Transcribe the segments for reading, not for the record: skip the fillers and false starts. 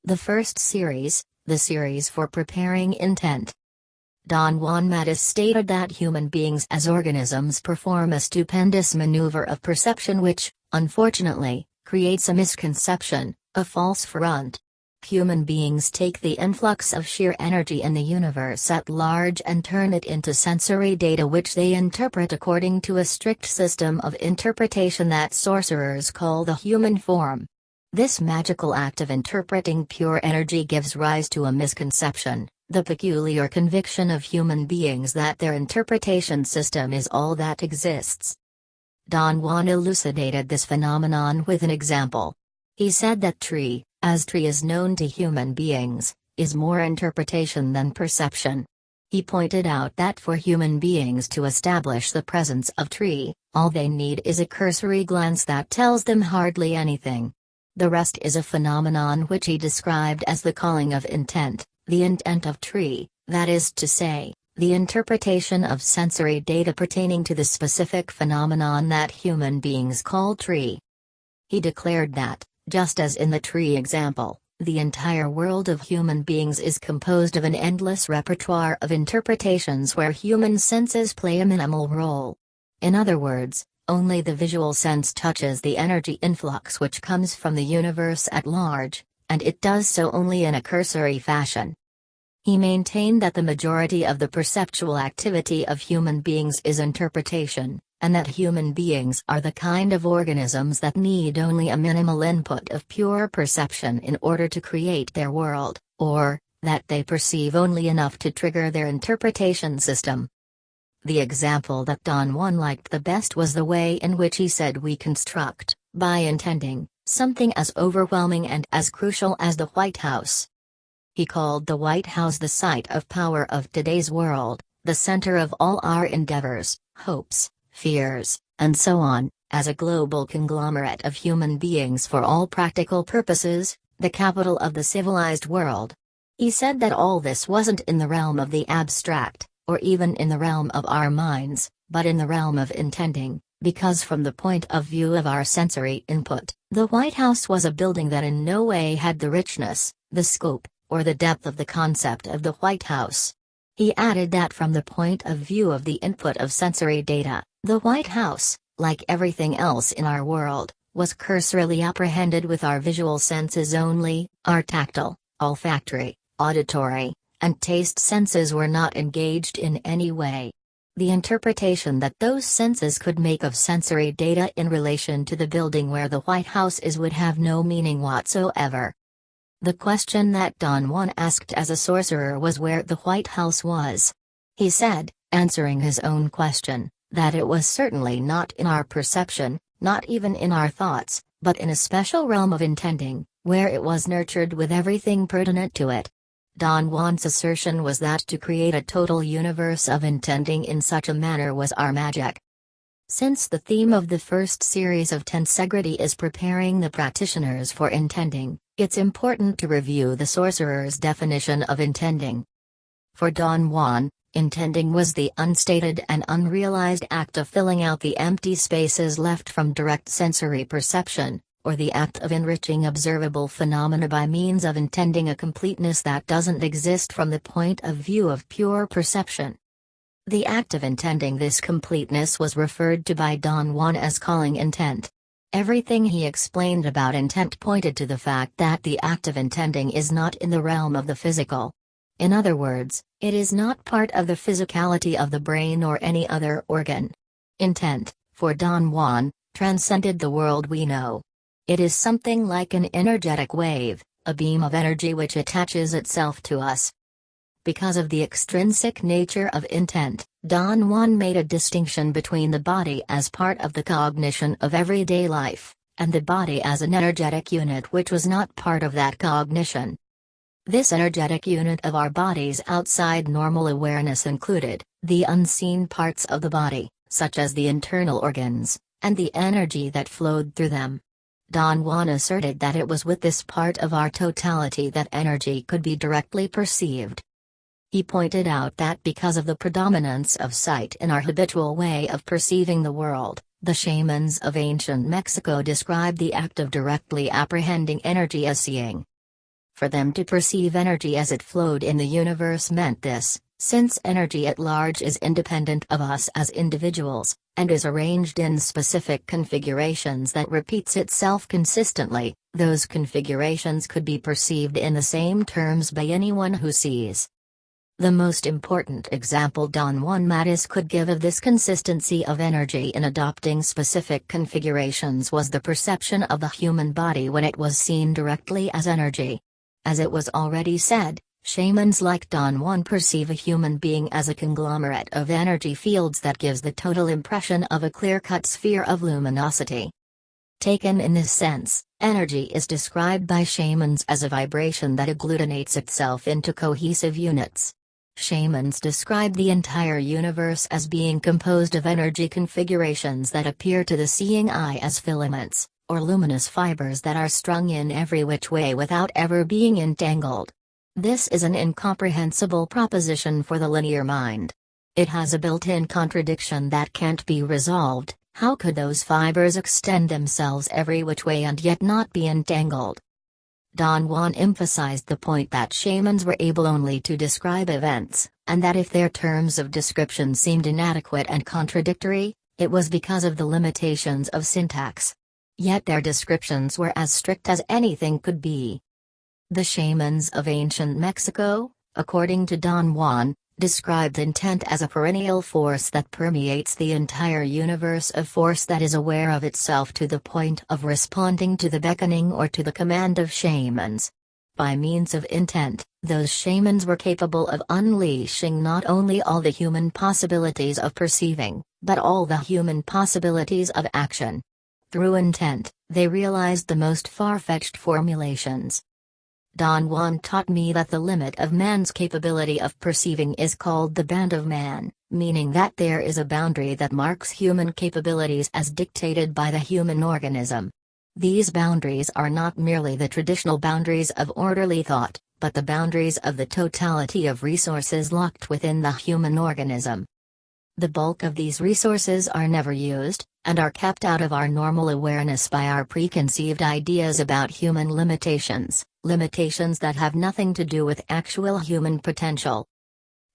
The first series, the series for preparing intent. Don Juan Matus stated that human beings as organisms perform a stupendous maneuver of perception which, unfortunately, creates a misconception, a false front. Human beings take the influx of sheer energy in the universe at large and turn it into sensory data which they interpret according to a strict system of interpretation that sorcerers call the human form. This magical act of interpreting pure energy gives rise to a misconception, the peculiar conviction of human beings that their interpretation system is all that exists. Don Juan elucidated this phenomenon with an example. He said that tree, as tree is known to human beings, is more interpretation than perception. He pointed out that for human beings to establish the presence of tree, all they need is a cursory glance that tells them hardly anything. The rest is a phenomenon which he described as the calling of intent, the intent of tree, that is to say, the interpretation of sensory data pertaining to the specific phenomenon that human beings call tree. He declared that, just as in the tree example, the entire world of human beings is composed of an endless repertoire of interpretations where human senses play a minimal role. In other words, only the visual sense touches the energy influx which comes from the universe at large, and it does so only in a cursory fashion. He maintained that the majority of the perceptual activity of human beings is interpretation, and that human beings are the kind of organisms that need only a minimal input of pure perception in order to create their world, or, that they perceive only enough to trigger their interpretation system. The example that Don Juan liked the best was the way in which he said we construct, by intending, something as overwhelming and as crucial as the White House. He called the White House the site of power of today's world, the center of all our endeavors, hopes, fears, and so on, as a global conglomerate of human beings for all practical purposes, the capital of the civilized world. He said that all this wasn't in the realm of the abstract, or even in the realm of our minds, but in the realm of intending, because from the point of view of our sensory input, the White House was a building that in no way had the richness, the scope, or the depth of the concept of the White House. He added that from the point of view of the input of sensory data, the White House, like everything else in our world, was cursorily apprehended with our visual senses only. Our tactile, olfactory, auditory, and taste senses were not engaged in any way. The interpretation that those senses could make of sensory data in relation to the building where the White House is would have no meaning whatsoever. The question that Don Juan asked as a sorcerer was where the White House was. He said, answering his own question, that it was certainly not in our perception, not even in our thoughts, but in a special realm of intending, where it was nurtured with everything pertinent to it. Don Juan's assertion was that to create a total universe of intending in such a manner was our magic. Since the theme of the first series of Tensegrity is preparing the practitioners for intending, it's important to review the sorcerer's definition of intending. For Don Juan, intending was the unstated and unrealized act of filling out the empty spaces left from direct sensory perception, or the act of enriching observable phenomena by means of intending a completeness that doesn't exist from the point of view of pure perception. The act of intending this completeness was referred to by Don Juan as calling intent. Everything he explained about intent pointed to the fact that the act of intending is not in the realm of the physical. In other words, it is not part of the physicality of the brain or any other organ. Intent, for Don Juan, transcended the world we know. It is something like an energetic wave, a beam of energy which attaches itself to us. Because of the extrinsic nature of intent, Don Juan made a distinction between the body as part of the cognition of everyday life, and the body as an energetic unit which was not part of that cognition. This energetic unit of our bodies outside normal awareness included the unseen parts of the body, such as the internal organs, and the energy that flowed through them. Don Juan asserted that it was with this part of our totality that energy could be directly perceived. He pointed out that because of the predominance of sight in our habitual way of perceiving the world, the shamans of ancient Mexico described the act of directly apprehending energy as seeing. For them to perceive energy as it flowed in the universe meant this: since energy at large is independent of us as individuals, and is arranged in specific configurations that repeats itself consistently, those configurations could be perceived in the same terms by anyone who sees. The most important example Don Juan Matus could give of this consistency of energy in adopting specific configurations was the perception of the human body when it was seen directly as energy. As it was already said, shamans like Don Juan perceive a human being as a conglomerate of energy fields that gives the total impression of a clear-cut sphere of luminosity. Taken in this sense, energy is described by shamans as a vibration that agglutinates itself into cohesive units. Shamans describe the entire universe as being composed of energy configurations that appear to the seeing eye as filaments, or luminous fibers that are strung in every which way without ever being entangled. This is an incomprehensible proposition for the linear mind. It has a built-in contradiction that can't be resolved. How could those fibers extend themselves every which way and yet not be entangled? Don Juan emphasized the point that shamans were able only to describe events, and that if their terms of description seemed inadequate and contradictory, it was because of the limitations of syntax. Yet their descriptions were as strict as anything could be. The shamans of ancient Mexico, according to Don Juan, described intent as a perennial force that permeates the entire universe, a force that is aware of itself to the point of responding to the beckoning or to the command of shamans. By means of intent, those shamans were capable of unleashing not only all the human possibilities of perceiving, but all the human possibilities of action. Through intent, they realized the most far-fetched formulations. Don Juan taught me that the limit of man's capability of perceiving is called the band of man, meaning that there is a boundary that marks human capabilities as dictated by the human organism. These boundaries are not merely the traditional boundaries of orderly thought, but the boundaries of the totality of resources locked within the human organism. The bulk of these resources are never used, and are kept out of our normal awareness by our preconceived ideas about human limitations that have nothing to do with actual human potential.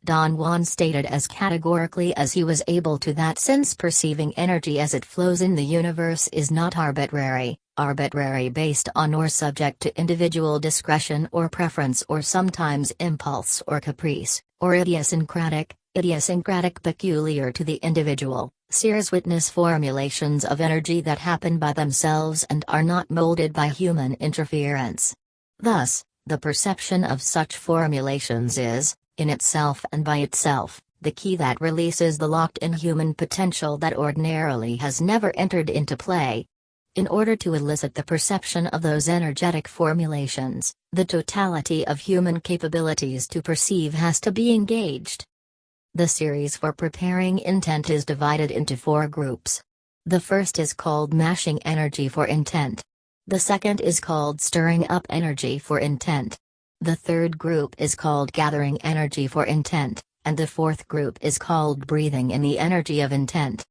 Don Juan stated as categorically as he was able to that since perceiving energy as it flows in the universe is not arbitrary based on or subject to individual discretion or preference or sometimes impulse or caprice, or idiosyncratic peculiar to the individual. Sears witness formulations of energy that happen by themselves and are not molded by human interference. Thus, the perception of such formulations is, in itself and by itself, the key that releases the locked-in human potential that ordinarily has never entered into play. In order to elicit the perception of those energetic formulations, the totality of human capabilities to perceive has to be engaged. The series for preparing intent is divided into 4 groups. The first is called mashing energy for intent. The second is called stirring up energy for intent. The third group is called gathering energy for intent, and the fourth group is called breathing in the energy of intent.